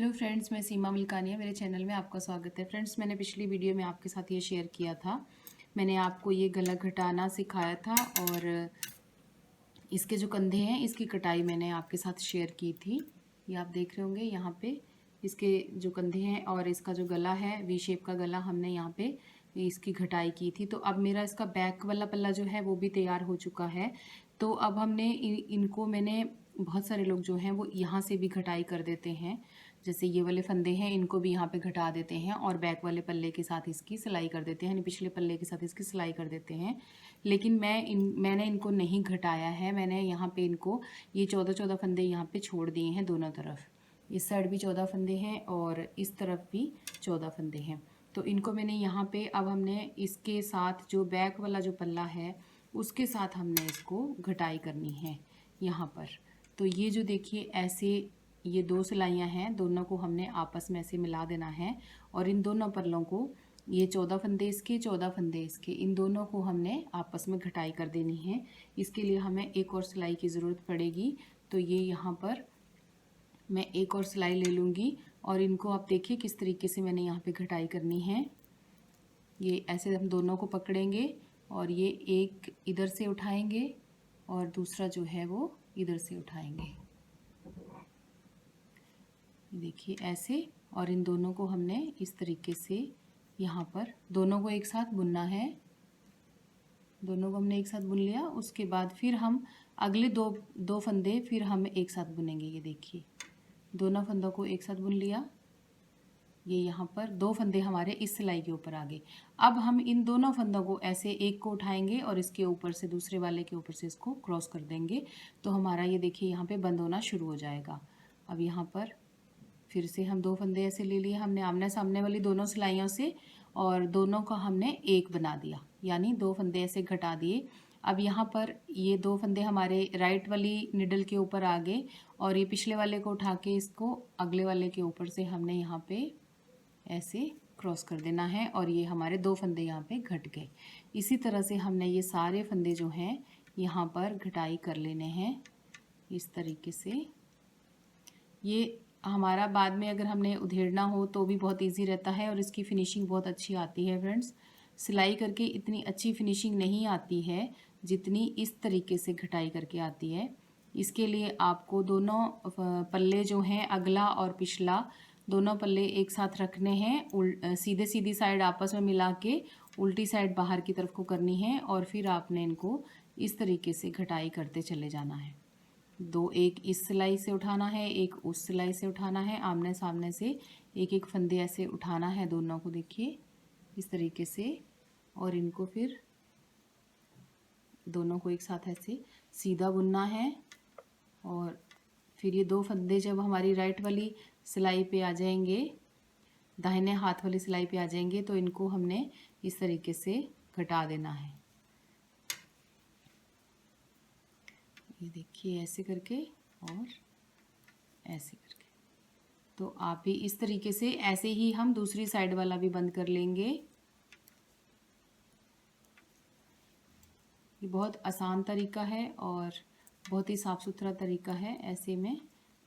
Hello friends, मैं सीमा मिल्कानिया, मेरे channel में आपका स्वागत है। फ्रेंड्स, मैंने पिछली वीडियो में आपके साथ ये शेयर किया था। मैंने आपको ये गला घटाना सिखाया था और इसके जो कंधे हैं इसकी कटाई मैंने आपके साथ शेयर की थी। ये आप देख रहे होंगे यहाँ पे इसके जो कंधे हैं और इसका जो गला है वी शेप का गला हमने यहाँ पे इसकी घटाई की थी। तो अब मेरा इसका बैक वाला पल्ला जो है वो भी तैयार हो चुका है। तो अब हमने इनको मैंने बहुत सारे लोग जो हैं वो यहाँ से भी घटाई कर देते हैं। जैसे ये वाले फंदे हैं इनको भी यहाँ पे घटा देते हैं और बैक वाले पल्ले के साथ इसकी सिलाई कर देते हैं, यानी पिछले पल्ले के साथ इसकी सिलाई कर देते हैं। लेकिन मैंने इनको नहीं घटाया है। मैंने यहाँ पे इनको ये 14 फंदे यहाँ पे छोड़ दिए हैं दोनों तरफ। इस साइड भी 14 फंदे हैं और इस तरफ भी 14 फंदे हैं। तो इनको मैंने यहाँ पे अब हमने इसके साथ जो बैक वाला जो पल्ला है उसके साथ हमने इसको घटाई करनी है यहाँ पर। तो ये जो देखिए ऐसे ये दो सिलाइयाँ हैं, दोनों को हमने आपस में ऐसे मिला देना है और इन दोनों पल्लों को ये 14 फंदे इसके 14 फंदे इसके इन दोनों को हमने आपस में घटाई कर देनी है। इसके लिए हमें एक और सिलाई की ज़रूरत पड़ेगी। तो ये यहाँ पर मैं एक और सिलाई ले लूँगी और इनको आप देखिए किस तरीके से मैंने यहाँ पे घटाई करनी है। ये ऐसे हम दोनों को पकड़ेंगे और ये एक इधर से उठाएंगे और दूसरा जो है वो इधर से उठाएंगे। देखिए ऐसे, और इन दोनों को हमने इस तरीके से यहाँ पर दोनों को एक साथ बुनना है। दोनों को हमने एक साथ बुन लिया, उसके बाद फिर हम अगले दो फंदे फिर हम एक साथ बुनेंगे। ये देखिए दोनों फंदों को एक साथ बुन लिया। ये यहाँ पर दो फंदे हमारे इस सिलाई के ऊपर आ गए। अब हम इन दोनों फंदों को ऐसे एक को उठाएंगे और इसके ऊपर से दूसरे वाले के ऊपर से इसको क्रॉस कर देंगे। तो हमारा ये देखिए यहाँ पे बंद होना शुरू हो जाएगा। अब यहाँ पर फिर से हम दो फंदे ऐसे ले लिए हमने आमने सामने वाली दोनों सिलाइयों से और दोनों का हमने एक बना दिया, यानी दो फंदे ऐसे घटा दिए। अब यहाँ पर ये दो फंदे हमारे राइट वाली निडल के ऊपर आ गए और ये पिछले वाले को उठा के इसको अगले वाले के ऊपर से हमने यहाँ पे ऐसे क्रॉस कर देना है और ये हमारे दो फंदे यहाँ पे घट गए। इसी तरह से हमने ये सारे फंदे जो हैं यहाँ पर घटाई कर लेने हैं इस तरीके से। ये हमारा बाद में अगर हमने उधेड़ना हो तो भी बहुत इजी रहता है और इसकी फिनिशिंग बहुत अच्छी आती है। फ्रेंड्स, सिलाई करके इतनी अच्छी फिनिशिंग नहीं आती है जितनी इस तरीके से घटाई करके आती है। इसके लिए आपको दोनों पल्ले जो हैं अगला और पिछला दोनों पल्ले एक साथ रखने हैं, सीधे सीधी साइड आपस में मिला के उल्टी साइड बाहर की तरफ को करनी है और फिर आपने इनको इस तरीके से घटाई करते चले जाना है। दो, एक इस सिलाई से उठाना है, एक उस सिलाई से उठाना है, आमने सामने से एक एक फंदे ऐसे उठाना है दोनों को, देखिए इस तरीके से। और इनको फिर दोनों को एक साथ ऐसे सीधा बुनना है और फिर ये दो फंदे जब हमारी राइट वाली सिलाई पे आ जाएंगे, दाहिने हाथ वाली सिलाई पे आ जाएंगे, तो इनको हमने इस तरीके से घटा देना है। ये देखिए ऐसे करके और ऐसे करके। तो आप भी इस तरीके से ऐसे ही हम दूसरी साइड वाला भी बंद कर लेंगे। ये बहुत आसान तरीका है और बहुत ही साफ सुथरा तरीका है। ऐसे में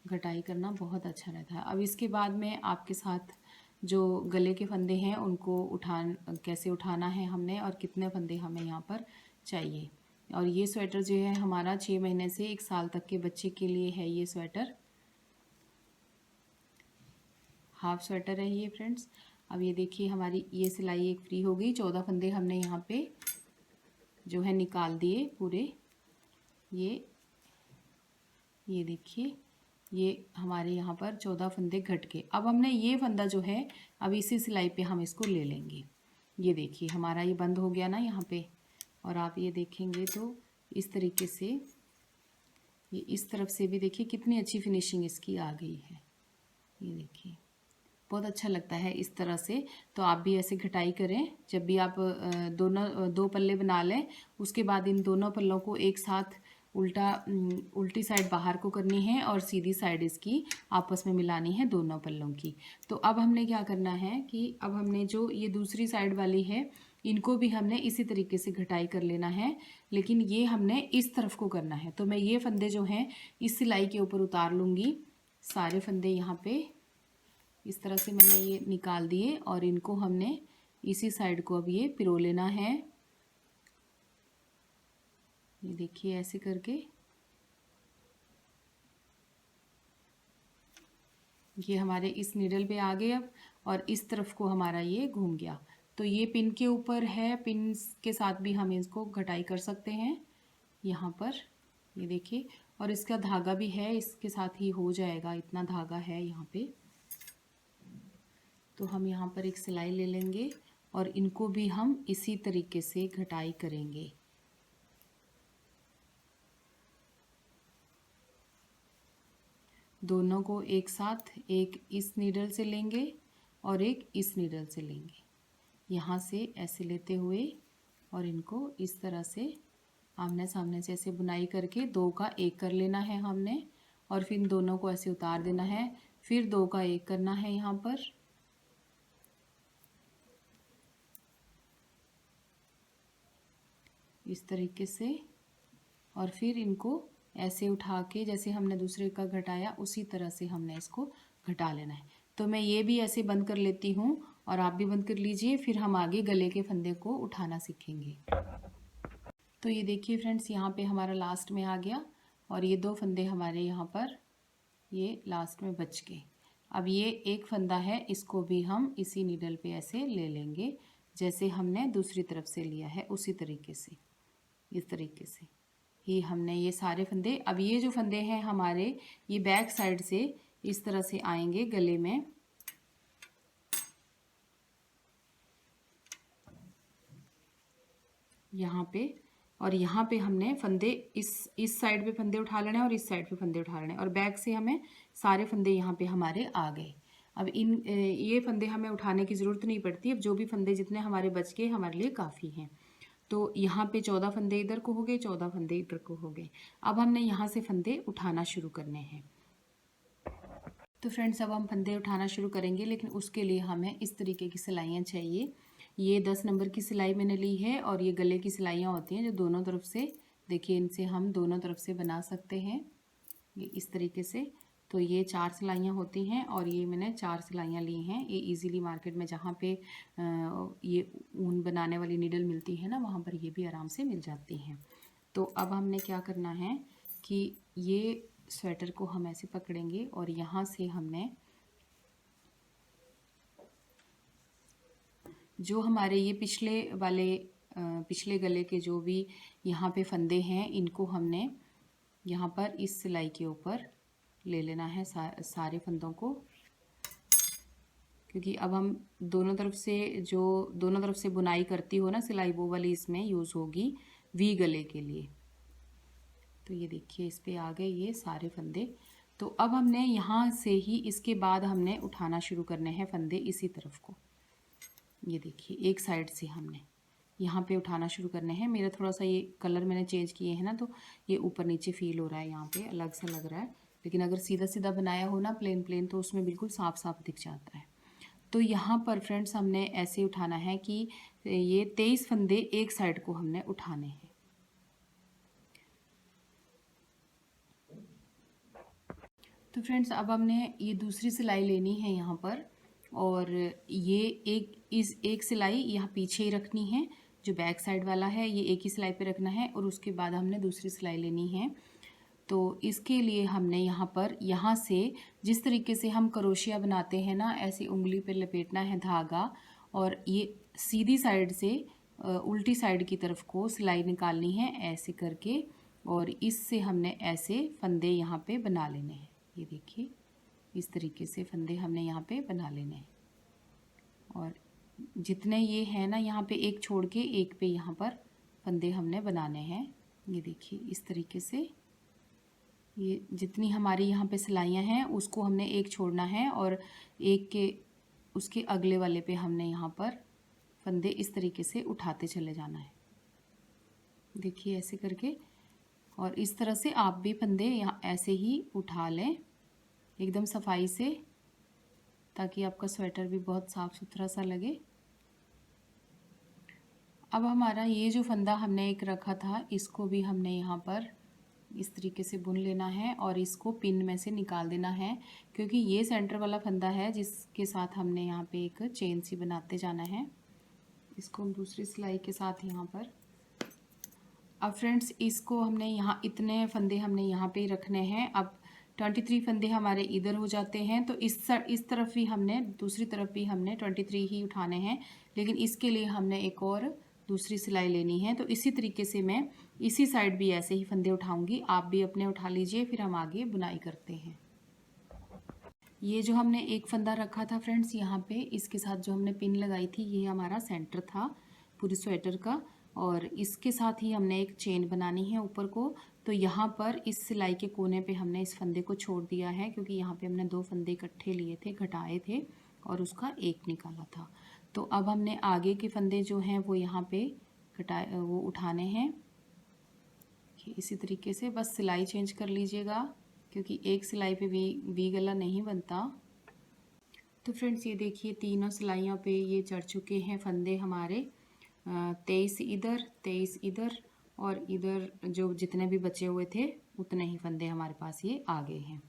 घटाई करना बहुत अच्छा रहता है। अब इसके बाद में आपके साथ जो गले के फंदे हैं उनको कैसे उठाना है हमने और कितने फंदे हमें यहाँ पर चाहिए। और ये स्वेटर जो है हमारा 6 महीने से 1 साल तक के बच्चे के लिए है। ये स्वेटर हाफ स्वेटर है ये फ्रेंड्स। अब ये देखिए हमारी ये सिलाई एक फ्री हो गई। 14 फंदे हमने यहाँ पे जो है निकाल दिए पूरे। ये देखिए ये हमारे यहाँ पर 14 फंदे घट के। अब हमने ये फंदा जो है अब इसी सिलाई पे हम इसको ले लेंगे। ये देखिए हमारा ये बंद हो गया ना यहाँ पे, और आप ये देखेंगे तो इस तरीके से ये इस तरफ से भी देखिए कितनी अच्छी फिनिशिंग इसकी आ गई है। ये देखिए बहुत अच्छा लगता है इस तरह से। तो आप भी ऐसे घटाई करें। जब भी आप दो पल्ले बना लें उसके बाद इन दोनों पल्लों को एक साथ उल्टी साइड बाहर को करनी है और सीधी साइड इसकी आपस में मिलानी है दोनों पल्लों की। तो अब हमने क्या करना है कि अब हमने जो ये दूसरी साइड वाली है इनको भी हमने इसी तरीके से घटाई कर लेना है, लेकिन ये हमने इस तरफ को करना है। तो मैं ये फंदे जो हैं इस सिलाई के ऊपर उतार लूँगी, सारे फंदे यहाँ पे इस तरह से मैंने ये निकाल दिए और इनको हमने इसी साइड को अब ये पिरो लेना है। ये देखिए ऐसे करके ये हमारे इस नीडल पे आ गए अब, और इस तरफ को हमारा ये घूम गया। तो ये पिन के ऊपर है, पिन के साथ भी हम इसको घटाई कर सकते हैं यहाँ पर, ये देखिए। और इसका धागा भी है, इसके साथ ही हो जाएगा, इतना धागा है यहाँ पे। तो हम यहाँ पर एक सिलाई ले लेंगे और इनको भी हम इसी तरीके से घटाई करेंगे। दोनों को एक साथ, एक इस नीडल से लेंगे और एक इस नीडल से लेंगे, यहाँ से ऐसे लेते हुए और इनको इस तरह से आमने सामने से ऐसे बुनाई करके दो का एक कर लेना है हमने, और फिर दोनों को ऐसे उतार देना है, फिर दो का एक करना है यहाँ पर, इस तरीके से। और फिर इनको ऐसे उठा के जैसे हमने दूसरे का घटाया उसी तरह से हमने इसको घटा लेना है। तो मैं ये भी ऐसे बंद कर लेती हूँ और आप भी बंद कर लीजिए, फिर हम आगे गले के फंदे को उठाना सीखेंगे। तो ये देखिए फ्रेंड्स, यहाँ पे हमारा लास्ट में आ गया और ये दो फंदे हमारे यहाँ पर ये लास्ट में बच गए। अब ये एक फंदा है, इसको भी हम इसी नीडल पे ऐसे ले लेंगे जैसे हमने दूसरी तरफ से लिया है, उसी तरीके से, इस तरीके से ही हमने ये सारे फंदे। अब ये जो फंदे हैं हमारे, ये बैक साइड से इस तरह से आएंगे गले में, यहाँ पे, और यहाँ पे हमने फंदे इस साइड पे फंदे उठा लेने और इस साइड पे फंदे उठा लेने, और बैक से हमें सारे फंदे यहाँ पे हमारे आ गए। अब ये फंदे हमें उठाने की ज़रूरत नहीं पड़ती। अब जो भी फंदे जितने हमारे बच गए हमारे लिए काफ़ी हैं। तो यहाँ पे 14 फंदे इधर को हो गए, 14 फंदे इधर को हो गए। अब हमने यहाँ से फंदे उठाना शुरू करने हैं। तो फ्रेंड्स, अब हम फंदे उठाना शुरू करेंगे, लेकिन उसके लिए हमें इस तरीके की सिलाइयाँ चाहिए। ये 10 नंबर की सिलाई मैंने ली है और ये गले की सिलाइयाँ होती हैं जो दोनों तरफ से, देखिए इनसे हम दोनों तरफ से बना सकते हैं, ये इस तरीके से। तो ये 4 सिलाइयाँ होती हैं और ये मैंने 4 सिलाइयाँ ली हैं। ये इजीली मार्केट में जहाँ पे ये ऊन बनाने वाली नीडल मिलती है ना, वहाँ पर ये भी आराम से मिल जाती हैं। तो अब हमने क्या करना है कि ये स्वेटर को हम ऐसे पकड़ेंगे और यहाँ से हमने जो हमारे ये पिछले गले के जो भी यहाँ पे फंदे हैं, इनको हमने यहाँ पर इस सिलाई के ऊपर ले लेना है सारे फंदों को, क्योंकि अब हम दोनों तरफ से बुनाई करती हो ना सिलाई, वो वाली इसमें यूज़ होगी वी गले के लिए। तो ये देखिए इस पे आ गए ये सारे फंदे। तो अब हमने यहाँ से ही इसके बाद हमने उठाना शुरू करने हैं फंदे इसी तरफ को। ये देखिए एक साइड से हमने यहाँ पे उठाना शुरू करने हैं। मेरा थोड़ा सा ये कलर मैंने चेंज किए हैं ना, तो ये ऊपर नीचे फील हो रहा है, यहाँ पे अलग सा लग रहा है। लेकिन अगर सीधा सीधा बनाया हो ना प्लेन प्लेन, तो उसमें बिल्कुल साफ साफ दिख जाता है। तो यहाँ पर फ्रेंड्स हमने ऐसे उठाना है कि ये 23 फंदे एक साइड को हमने उठाने हैं। तो फ्रेंड्स, अब हमने ये दूसरी सिलाई लेनी है यहाँ पर, और ये एक सिलाई यहाँ पीछे ही रखनी है, जो बैक साइड वाला है ये एक ही सिलाई पे रखना है, और उसके बाद हमने दूसरी सिलाई लेनी है। तो इसके लिए हमने यहाँ से जिस तरीके से हम क्रोशिया बनाते हैं ना, ऐसी उंगली पे लपेटना है धागा, और ये सीधी साइड से उल्टी साइड की तरफ को सिलाई निकालनी है ऐसे करके, और इससे हमने ऐसे फंदे यहाँ पे बना लेने हैं। ये देखिए इस तरीके से फंदे हमने यहाँ पे बना लेने हैं, और जितने ये हैं ना यहाँ पे एक छोड़ के एक पे यहाँ पर फंदे हमने बनाने हैं। ये देखिए इस तरीके से ये जितनी हमारी यहाँ पे सिलाइयाँ हैं उसको हमने एक छोड़ना है, और एक के उसके अगले वाले पे हमने यहाँ पर फंदे इस तरीके से उठाते चले जाना है। देखिए ऐसे करके, और इस तरह से आप भी फंदे यहाँ ऐसे ही उठा लें एकदम सफाई से, ताकि आपका स्वेटर भी बहुत साफ सुथरा सा लगे। अब हमारा ये जो फंदा हमने एक रखा था, इसको भी हमने यहाँ पर इस तरीके से बुन लेना है और इसको पिन में से निकाल देना है, क्योंकि ये सेंटर वाला फंदा है जिसके साथ हमने यहाँ पे एक चेन सी बनाते जाना है। इसको हम दूसरी सिलाई के साथ यहाँ पर, अब फ्रेंड्स इसको हमने यहाँ इतने फंदे हमने यहाँ पे रखने हैं। अब 23 फंदे हमारे इधर हो जाते हैं, तो इस तरफ भी हमने, दूसरी तरफ भी हमने 23 ही उठाने हैं, लेकिन इसके लिए हमने एक और दूसरी सिलाई लेनी है। तो इसी तरीके से मैं इसी साइड भी ऐसे ही फंदे उठाऊंगी, आप भी अपने उठा लीजिए, फिर हम आगे बुनाई करते हैं। ये जो हमने एक फंदा रखा था फ्रेंड्स यहाँ पे, इसके साथ जो हमने पिन लगाई थी, ये हमारा सेंटर था पूरी स्वेटर का, और इसके साथ ही हमने एक चेन बनानी है ऊपर को। तो यहाँ पर इस सिलाई के कोने पे हमने इस फंदे को छोड़ दिया है, क्योंकि यहाँ पे हमने 2 फंदे इकट्ठे लिए थे, घटाए थे और उसका एक निकाला था। तो अब हमने आगे के फंदे जो हैं वो यहाँ पे वो उठाने हैं। इसी तरीके से बस सिलाई चेंज कर लीजिएगा, क्योंकि एक सिलाई पे वी गला नहीं बनता। तो फ्रेंड्स ये देखिए तीनों सिलाइयों पे ये चढ़ चुके हैं फंदे हमारे, 23 इधर, 23 इधर, और इधर जो जितने भी बचे हुए थे उतने ही फंदे हमारे पास ये आ गए हैं।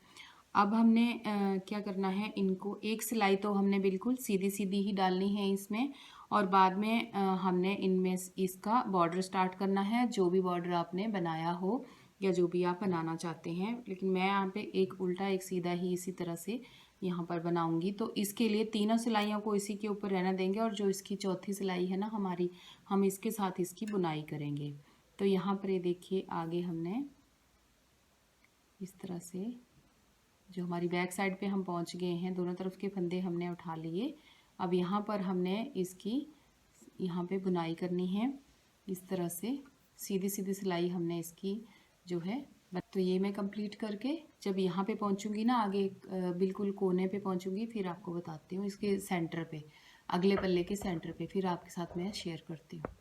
अब हमने क्या करना है, इनको एक सिलाई तो हमने बिल्कुल सीधी सीधी ही डालनी है इसमें, और बाद में हमने इनमें इसका बॉर्डर स्टार्ट करना है, जो भी बॉर्डर आपने बनाया हो या जो भी आप बनाना चाहते हैं। लेकिन मैं यहाँ पे एक उल्टा एक सीधा ही इसी तरह से यहाँ पर बनाऊंगी। तो इसके लिए तीनों सिलाइयों को इसी के ऊपर रहना देंगे, और जो इसकी चौथी सिलाई है ना हमारी, हम इसके साथ इसकी बुनाई करेंगे। तो यहाँ पर ये देखिए आगे हमने इस तरह से, जो हमारी बैक साइड पे हम पहुँच गए हैं, दोनों तरफ के फंदे हमने उठा लिए। अब यहाँ पर हमने इसकी यहाँ पे बुनाई करनी है, इस तरह से सीधी सीधी सिलाई हमने इसकी जो है। तो ये मैं कंप्लीट करके जब यहाँ पे पहुँचूँगी ना, आगे बिल्कुल कोने पे पहुँचूँगी, फिर आपको बताती हूँ इसके सेंटर पे, अगले पल्ले के सेंटर पे, फिर आपके साथ मैं शेयर करती हूँ।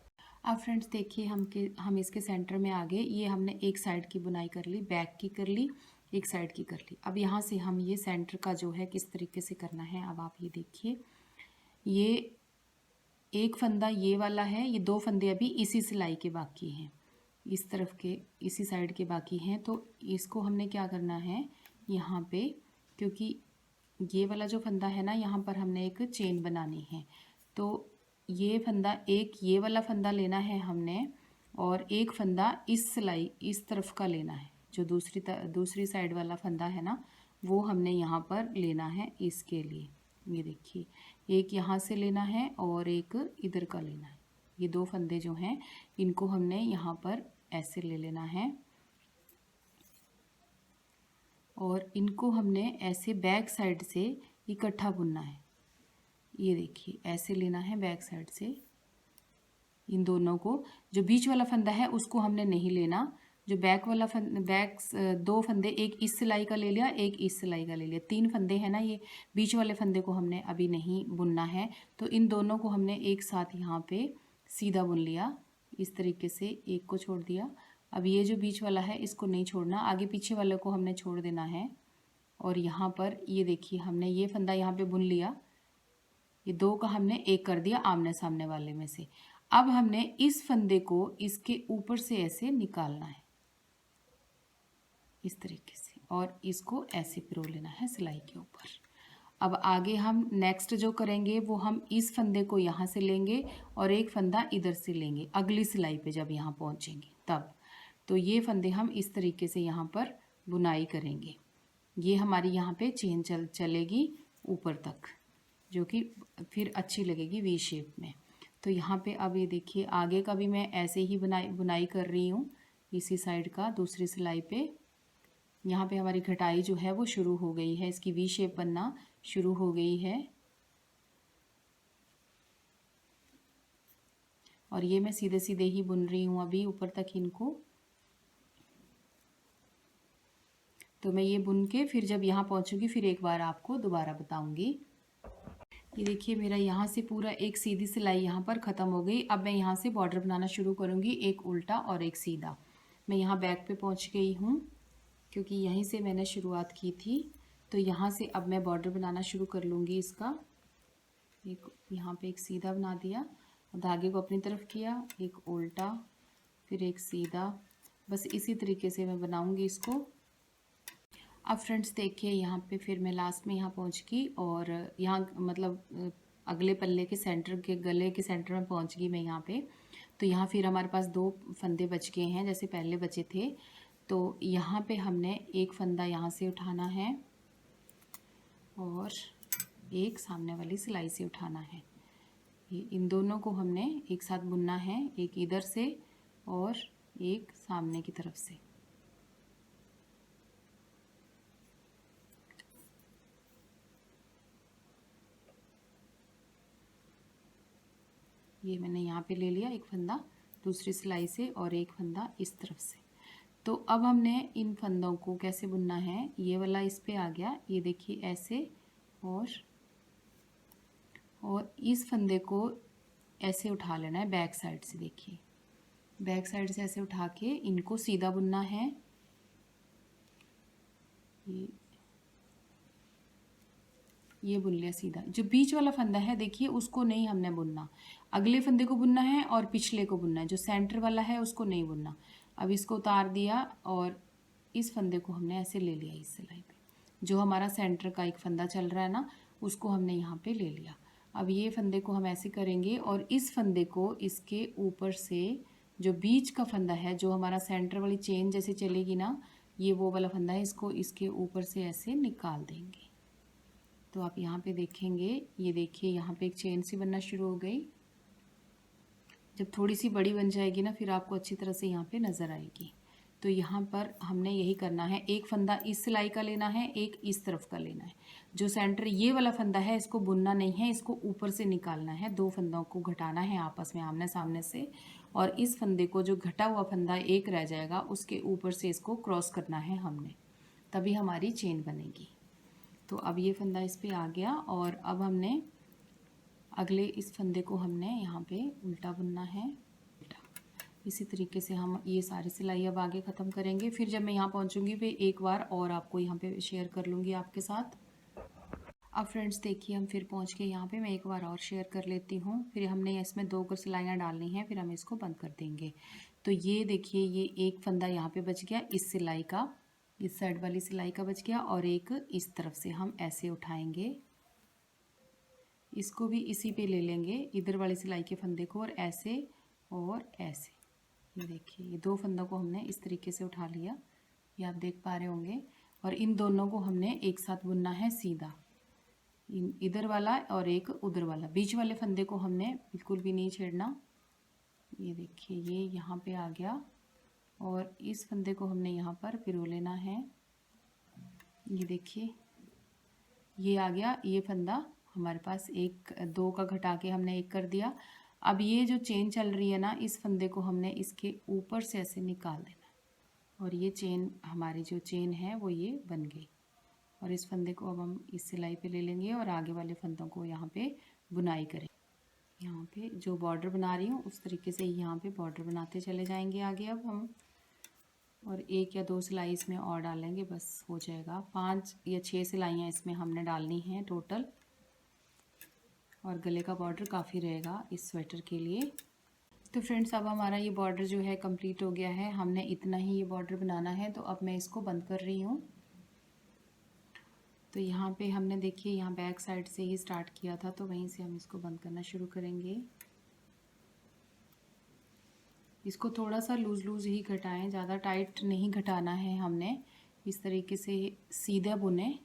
अब फ्रेंड्स देखिए हम इसके सेंटर में आ गए। ये हमने एक साइड की बुनाई कर ली, बैक की कर ली, एक साइड की कर ली। अब यहाँ से हम ये सेंटर का जो है किस तरीके से करना है, अब आप ये देखिए, ये एक फंदा ये वाला है, ये 2 फंदे अभी इसी सिलाई के बाकी हैं, इस तरफ के इसी साइड के बाकी हैं। तो इसको हमने क्या करना है यहाँ पे, क्योंकि ये वाला जो फंदा है ना, यहाँ पर हमने एक चेन बनानी है। तो ये फंदा, एक ये वाला फंदा लेना है हमने, और एक फंदा इस सिलाई इस तरफ का लेना है, जो दूसरी साइड वाला फंदा है ना, वो हमने यहाँ पर लेना है इसके लिए। ये देखिए, एक यहाँ से लेना है और एक इधर का लेना है। ये 2 फंदे जो हैं इनको हमने यहाँ पर ऐसे ले लेना है, और इनको हमने ऐसे बैक साइड से इकट्ठा बुनना है। ये देखिए ऐसे लेना है बैक साइड से इन दोनों को। जो बीच वाला फंदा है उसको हमने नहीं लेना, जो बैक वाला बैक 2 फंदे, एक इस सिलाई का ले लिया, एक इस सिलाई का ले लिया, 3 फंदे हैं ना, ये बीच वाले फंदे को हमने अभी नहीं बुनना है। तो इन दोनों को हमने एक साथ यहाँ पे सीधा बुन लिया, इस तरीके से एक को छोड़ दिया। अब ये जो बीच वाला है इसको नहीं छोड़ना, आगे पीछे वाले को हमने छोड़ देना है। और यहाँ पर ये देखिए हमने ये फंदा यहाँ पे बुन लिया, ये 2 का हमने एक कर दिया आमने सामने वाले में से। अब हमने इस फंदे को इसके ऊपर से ऐसे निकालना है, इस तरीके से, और इसको ऐसे पिरो लेना है सिलाई के ऊपर। अब आगे हम नेक्स्ट जो करेंगे वो हम इस फंदे को यहाँ से लेंगे और एक फंदा इधर से लेंगे अगली सिलाई पे जब यहाँ पहुँचेंगे तब। तो ये फंदे हम इस तरीके से यहाँ पर बुनाई करेंगे। ये हमारी यहाँ पे चेन चलेगी ऊपर तक, जो कि फिर अच्छी लगेगी वी शेप में। तो यहाँ पे अब ये देखिए आगे का भी मैं ऐसे ही बुनाई कर रही हूँ, इसी साइड का दूसरी सिलाई पे। यहाँ पे हमारी घटाई जो है वो शुरू हो गई है, इसकी वी शेप बनना शुरू हो गई है। और ये मैं सीधे सीधे ही बुन रही हूँ अभी ऊपर तक इनको। तो मैं ये बुन के फिर जब यहाँ पहुँचूँगी फिर एक बार आपको दोबारा बताऊँगी। ये देखिए मेरा यहाँ से पूरा एक सीधी सिलाई यहाँ पर ख़त्म हो गई। अब मैं यहाँ से बॉर्डर बनाना शुरू करूँगी, एक उल्टा और एक सीधा। मैं यहाँ बैक पे पहुँच गई हूँ, क्योंकि यहीं से मैंने शुरुआत की थी। तो यहाँ से अब मैं बॉर्डर बनाना शुरू कर लूँगी इसका। एक यहाँ पे एक सीधा बना दिया, धागे को अपनी तरफ किया, एक उल्टा, फिर एक सीधा, बस इसी तरीके से मैं बनाऊंगी इसको। अब फ्रेंड्स देखिए यहाँ पे फिर मैं लास्ट में यहाँ पहुँच गई और यहाँ मतलब अगले पल्ले के सेंटर के गले के सेंटर में पहुँच गई मैं यहाँ पे। तो यहाँ फिर हमारे पास 2 फंदे बच गए हैं जैसे पहले बचे थे। तो यहाँ पे हमने एक फंदा यहाँ से उठाना है और एक सामने वाली सिलाई से उठाना है। ये इन दोनों को हमने एक साथ बुनना है, एक इधर से और एक सामने की तरफ से। ये मैंने यहाँ पे ले लिया एक फंदा दूसरी सिलाई से और एक फंदा इस तरफ से। तो अब हमने इन फंदों को कैसे बुनना है, ये वाला इस पे आ गया, ये देखिए ऐसे, और इस फंदे को ऐसे उठा लेना है बैक साइड से। देखिए बैक साइड से ऐसे उठा के इनको सीधा बुनना है। ये बुन लिया सीधा। जो बीच वाला फंदा है देखिए उसको नहीं हमने बुनना, अगले फंदे को बुनना है और पिछले को बुनना है, जो सेंटर वाला है उसको नहीं बुनना। अब इसको उतार दिया और इस फंदे को हमने ऐसे ले लिया इस सिलाई पे। जो हमारा सेंटर का एक फंदा चल रहा है ना, उसको हमने यहाँ पे ले लिया। अब ये फंदे को हम ऐसे करेंगे और इस फंदे को इसके ऊपर से, जो बीच का फंदा है जो हमारा सेंटर वाली चेन जैसे चलेगी ना, ये वो वाला फंदा है, इसको इसके ऊपर से ऐसे निकाल देंगे। तो आप यहाँ पे देखेंगे, ये देखिए यहाँ पे एक चेन सी बनना शुरू हो गई। जब थोड़ी सी बड़ी बन जाएगी ना, फिर आपको अच्छी तरह से यहाँ पे नज़र आएगी। तो यहाँ पर हमने यही करना है, एक फंदा इस सिलाई का लेना है, एक इस तरफ का लेना है। जो सेंटर ये वाला फंदा है इसको बुनना नहीं है, इसको ऊपर से निकालना है। 2 फंदों को घटाना है आपस में आमने सामने से, और इस फंदे को, जो घटा हुआ फंदा एक रह जाएगा, उसके ऊपर से इसको क्रॉस करना है हमने, तभी हमारी चेन बनेगी। तो अब ये फंदा इस पे आ गया और अब हमने अगले इस फंदे को हमने यहाँ पे उल्टा बुनना है। इसी तरीके से हम ये सारी सिलाई अब आगे ख़त्म करेंगे। फिर जब मैं यहाँ पहुँचूँगी फिर एक बार और आपको यहाँ पे शेयर कर लूँगी आपके साथ। अब फ्रेंड्स देखिए हम फिर पहुँच के यहाँ पे, मैं एक बार और शेयर कर लेती हूँ। फिर हमने इसमें 2 सिलाइयाँ डालनी हैं, फिर हम इसको बंद कर देंगे। तो ये देखिए ये एक फंदा यहाँ पे बच गया इस सिलाई का, इस साइड वाली सिलाई का बच गया, और एक इस तरफ से हम ऐसे उठाएंगे, इसको भी इसी पे ले लेंगे, इधर वाली सिलाई के फंदे को, और ऐसे और ऐसे। ये देखिए ये 2 फंदों को हमने इस तरीके से उठा लिया, ये आप देख पा रहे होंगे। और इन दोनों को हमने एक साथ बुनना है सीधा, इधर वाला और एक उधर वाला। बीच वाले फंदे को हमने बिल्कुल भी नहीं छेड़ना। ये देखिए ये यहाँ पे आ गया और इस फंदे को हमने यहाँ पर पिरो लेना है। ये देखिए ये आ गया, ये फंदा हमारे पास 2 का घटा के हमने 1 कर दिया। अब ये जो चेन चल रही है ना, इस फंदे को हमने इसके ऊपर से ऐसे निकाल देना, और ये चेन, हमारी जो चेन है वो ये बन गई। और इस फंदे को अब हम इस सिलाई पे ले लेंगे और आगे वाले फंदों को यहाँ पे बुनाई करें। यहाँ पे जो बॉर्डर बना रही हूँ उस तरीके से यहाँ पे बॉर्डर बनाते चले जाएंगे आगे अब हम, और 1 या 2 सिलाई इसमें और डालेंगे, बस हो जाएगा। 5 या 6 सिलाइयाँ इसमें हमने डालनी हैं टोटल, और गले का बॉर्डर काफ़ी रहेगा इस स्वेटर के लिए। तो फ्रेंड्स अब हमारा ये बॉर्डर जो है कंप्लीट हो गया है, हमने इतना ही ये बॉर्डर बनाना है। तो अब मैं इसको बंद कर रही हूँ। तो यहाँ पे हमने देखिए यहाँ बैक साइड से ही स्टार्ट किया था, तो वहीं से हम इसको बंद करना शुरू करेंगे। इसको थोड़ा सा लूज़ लूज़ ही घटाएं, ज़्यादा टाइट नहीं घटाना है हमने। इस तरीके से सीधा बुने,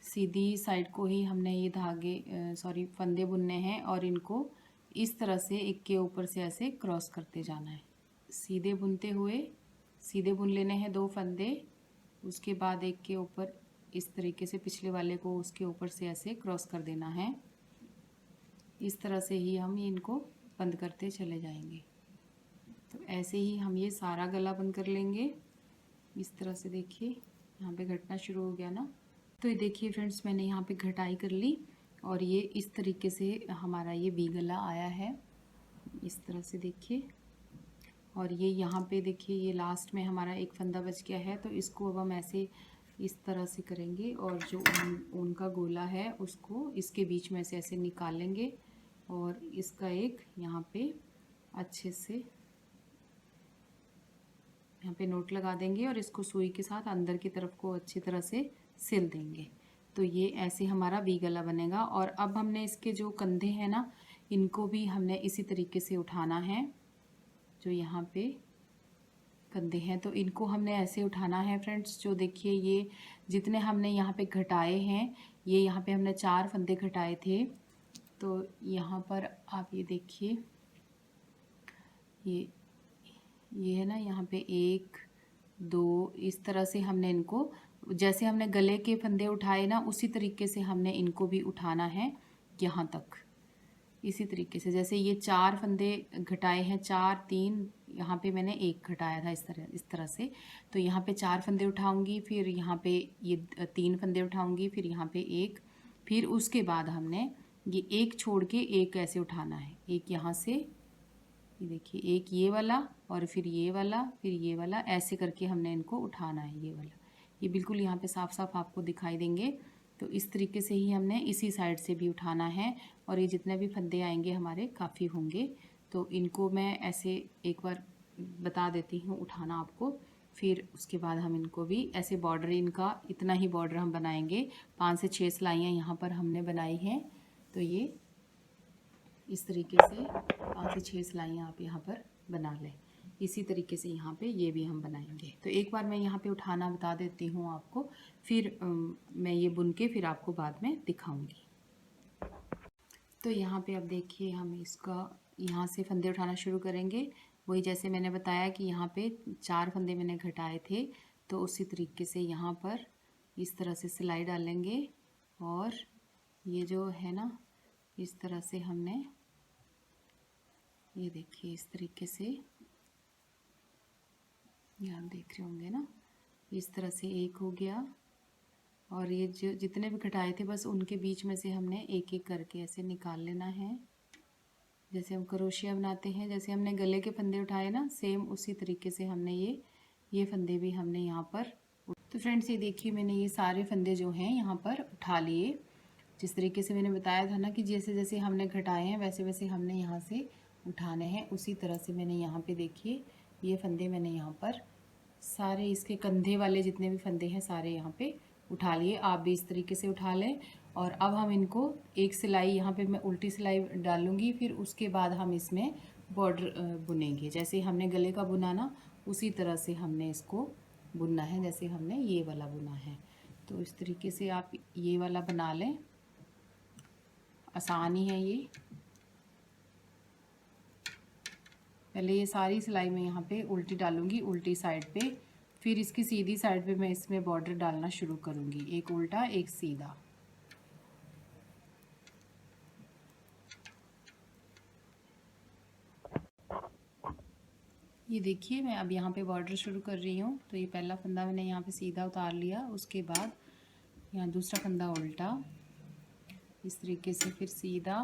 सीधी साइड को ही हमने ये धागे फंदे बुनने हैं, और इनको इस तरह से एक के ऊपर से ऐसे क्रॉस करते जाना है। सीधे बुनते हुए सीधे बुन लेने हैं 2 फंदे, उसके बाद एक के ऊपर इस तरीके से पिछले वाले को उसके ऊपर से ऐसे क्रॉस कर देना है। इस तरह से ही हम इनको बंद करते चले जाएंगे। तो ऐसे ही हम ये सारा गला बंद कर लेंगे। इस तरह से देखिए यहाँ पे घटना शुरू हो गया ना। तो ये देखिए फ्रेंड्स मैंने यहाँ पे घटाई कर ली, और ये इस तरीके से हमारा ये वी गला आया है, इस तरह से देखिए। और ये यहाँ पे देखिए ये लास्ट में हमारा एक फंदा बच गया है, तो इसको अब हम ऐसे इस तरह से करेंगे, और जो उनका गोला है उसको इसके बीच में से ऐसे निकालेंगे, और इसका एक यहाँ पे अच्छे से यहाँ पे नोट लगा देंगे और इसको सुई के साथ अंदर की तरफ को अच्छी तरह से सिल देंगे। तो ये ऐसे हमारा वी गला बनेगा। और अब हमने इसके जो कंधे हैं ना, इनको भी हमने इसी तरीके से उठाना है। जो यहाँ पे कंधे हैं तो इनको हमने ऐसे उठाना है फ्रेंड्स। जो देखिए ये जितने हमने यहाँ पे घटाए हैं, ये यहाँ पे हमने 4 फंदे घटाए थे। तो यहाँ पर आप ये देखिए, ये है ना, यहाँ पे 1 2 इस तरह से हमने इनको, जैसे हमने गले के फंदे उठाए ना, उसी तरीके से हमने इनको भी उठाना है यहाँ तक। इसी तरीके से जैसे ये 4 फंदे घटाए हैं, 4 3, यहाँ पे मैंने 1 घटाया था इस तरह से। तो यहाँ पे 4 फंदे उठाऊंगी, फिर यहाँ पे ये 3 फंदे उठाऊंगी, फिर यहाँ पे 1, फिर उसके बाद हमने ये 1 छोड़ के 1 ऐसे उठाना है। एक यहाँ से, ये देखिए, एक ये वाला और फिर ये वाला, फिर ये वाला, ऐसे करके हमने इनको उठाना है। ये वाला, ये बिल्कुल यहाँ पे साफ साफ आपको दिखाई देंगे। तो इस तरीके से ही हमने इसी साइड से भी उठाना है। और ये जितने भी फंदे आएंगे हमारे काफ़ी होंगे। तो इनको मैं ऐसे एक बार बता देती हूँ उठाना आपको, फिर उसके बाद हम इनको भी ऐसे बॉर्डर, इनका इतना ही बॉर्डर हम बनाएंगे। 5 से 6 सिलाइयाँ यहाँ पर हमने बनाई हैं। तो ये इस तरीके से 5 से 6 सिलाइयाँ आप यहाँ पर बना लें। इसी तरीके से यहाँ पे ये भी हम बनाएंगे। तो एक बार मैं यहाँ पे उठाना बता देती हूँ आपको, फिर मैं ये बुन के फिर आपको बाद में दिखाऊंगी। तो यहाँ पे अब देखिए, हम इसका यहाँ से फंदे उठाना शुरू करेंगे। वही जैसे मैंने बताया कि यहाँ पे 4 फंदे मैंने घटाए थे, तो उसी तरीके से यहाँ पर इस तरह से सिलाई डालेंगे। और ये जो है ना, इस तरह से हमने, ये देखिए इस तरीके से, ये आप देख रहे होंगे ना, इस तरह से एक हो गया। और ये जो जितने भी घटाए थे, बस उनके बीच में से हमने एक एक करके ऐसे निकाल लेना है। जैसे हम क्रोशिया बनाते हैं, जैसे हमने गले के फंदे उठाए ना, सेम उसी तरीके से हमने ये फंदे भी हमने यहाँ पर। तो फ्रेंड्स ये देखिए, मैंने ये सारे फंदे जो हैं यहाँ पर उठा लिए। जिस तरीके से मैंने बताया था ना कि जैसे जैसे हमने घटाए हैं वैसे वैसे हमने यहाँ से उठाने हैं, उसी तरह से मैंने यहाँ पे देखिए ये फंदे मैंने यहाँ पर सारे, इसके कंधे वाले जितने भी फंदे हैं सारे यहाँ पे उठा लिए। आप भी इस तरीके से उठा लें। और अब हम इनको एक सिलाई यहाँ पे मैं उल्टी सिलाई डालूँगी, फिर उसके बाद हम इसमें बॉर्डर बुनेंगे। जैसे हमने गले का बुना ना, उसी तरह से हमने इसको बुनना है जैसे हमने ये वाला बुना है। तो इस तरीके से आप ये वाला बना लें, आसान ही है ये। पहले ये सारी सिलाई में यहाँ पे उल्टी डालूँगी, उल्टी साइड पे, फिर इसकी सीधी साइड पे मैं इसमें बॉर्डर डालना शुरू करूँगी। एक उल्टा एक सीधा। ये देखिए, मैं अब यहाँ पे बॉर्डर शुरू कर रही हूँ। तो ये पहला फंदा मैंने यहाँ पे सीधा उतार लिया, उसके बाद यहाँ दूसरा फंदा उल्टा, इस तरीके से फिर सीधा,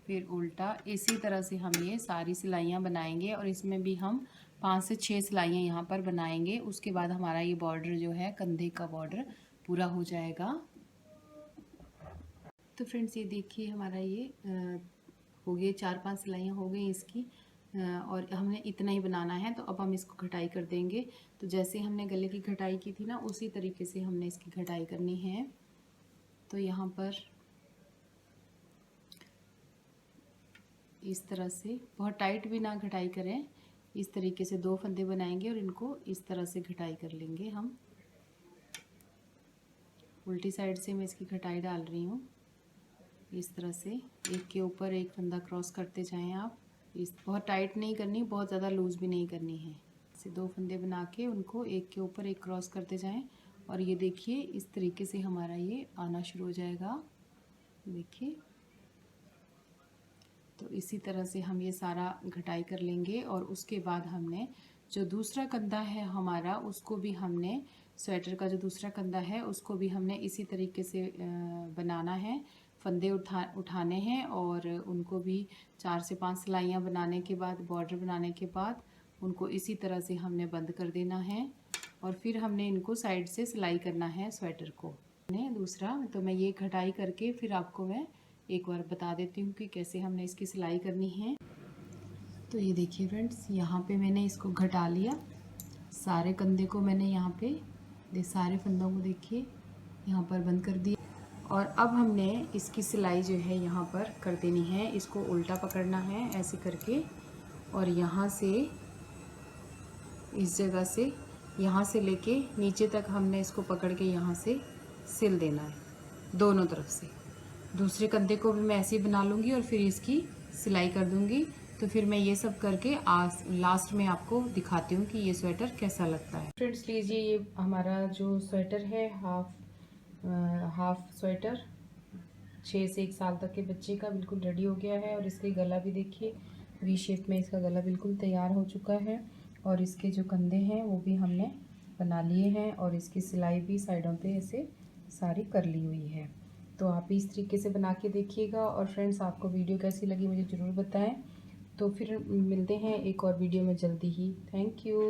फिर उल्टा। इसी तरह से हम ये सारी सिलाइयाँ बनाएंगे और इसमें भी हम 5 से 6 सिलाइयाँ यहाँ पर बनाएंगे। उसके बाद हमारा ये बॉर्डर जो है, कंधे का बॉर्डर पूरा हो जाएगा। तो फ्रेंड्स ये देखिए, हमारा ये हो गए 4-5 सिलाइयाँ हो गई इसकी। और हमने इतना ही बनाना है। तो अब हम इसको घटाई कर देंगे। तो जैसे हमने गले की घटाई की थी ना, उसी तरीके से हमने इसकी घटाई करनी है। तो यहाँ पर इस तरह से, बहुत टाइट भी ना घटाई करें, इस तरीके से 2 फंदे बनाएंगे और इनको इस तरह से घटाई कर लेंगे हम। उल्टी साइड से मैं इसकी घटाई डाल रही हूँ, इस तरह से एक के ऊपर एक फंदा क्रॉस करते जाएं आप। इस बहुत टाइट नहीं करनी, बहुत ज़्यादा लूज़ भी नहीं करनी है। इसे 2 फंदे बना के उनको एक के ऊपर एक क्रॉस करते जाएं। और ये देखिए इस तरीके से हमारा ये आना शुरू हो जाएगा, देखिए। तो इसी तरह से हम ये सारा घटाई कर लेंगे। और उसके बाद हमने जो दूसरा कंधा है हमारा, उसको भी हमने, स्वेटर का जो दूसरा कंधा है उसको भी हमने इसी तरीके से बनाना है। फंदे उठाने हैं और उनको भी 4 से 5 सिलाइयाँ बनाने के बाद, बॉर्डर बनाने के बाद, उनको इसी तरह से हमने बंद कर देना है। और फिर हमने इनको साइड से सिलाई करना है स्वेटर को। दूसरा, तो मैं ये घटाई करके फिर आपको मैं एक बार बता देती हूँ कि कैसे हमने इसकी सिलाई करनी है। तो ये देखिए फ्रेंड्स, यहाँ पे मैंने इसको घटा लिया सारे कंधे को मैंने यहाँ पे सारे फंदों को देखिए यहाँ पर बंद कर दिया। और अब हमने इसकी सिलाई जो है यहाँ पर कर देनी है। इसको उल्टा पकड़ना है ऐसे करके, और यहाँ से इस जगह से यहाँ से लेके नीचे तक हमने इसको पकड़ के यहाँ से सिल देना है दोनों तरफ से। दूसरे कंधे को भी मैं ऐसे ही बना लूँगी और फिर इसकी सिलाई कर दूँगी। तो फिर मैं ये सब करके लास्ट में आपको दिखाती हूँ कि ये स्वेटर कैसा लगता है। फ्रेंड्स लीजिए, ये हमारा जो स्वेटर है हाफ स्वेटर 6 से 1 साल तक के बच्चे का बिल्कुल रेडी हो गया है। और इसके गला भी देखिए वी शेप में इसका गला बिल्कुल तैयार हो चुका है। और इसके जो कंधे हैं वो भी हमने बना लिए हैं और इसकी सिलाई भी साइडों पे ऐसे सारी कर ली हुई है। तो आप इस तरीके से बना के देखिएगा। और फ्रेंड्स आपको वीडियो कैसी लगी मुझे ज़रूर बताएं। तो फिर मिलते हैं एक और वीडियो में जल्दी ही। Thank you.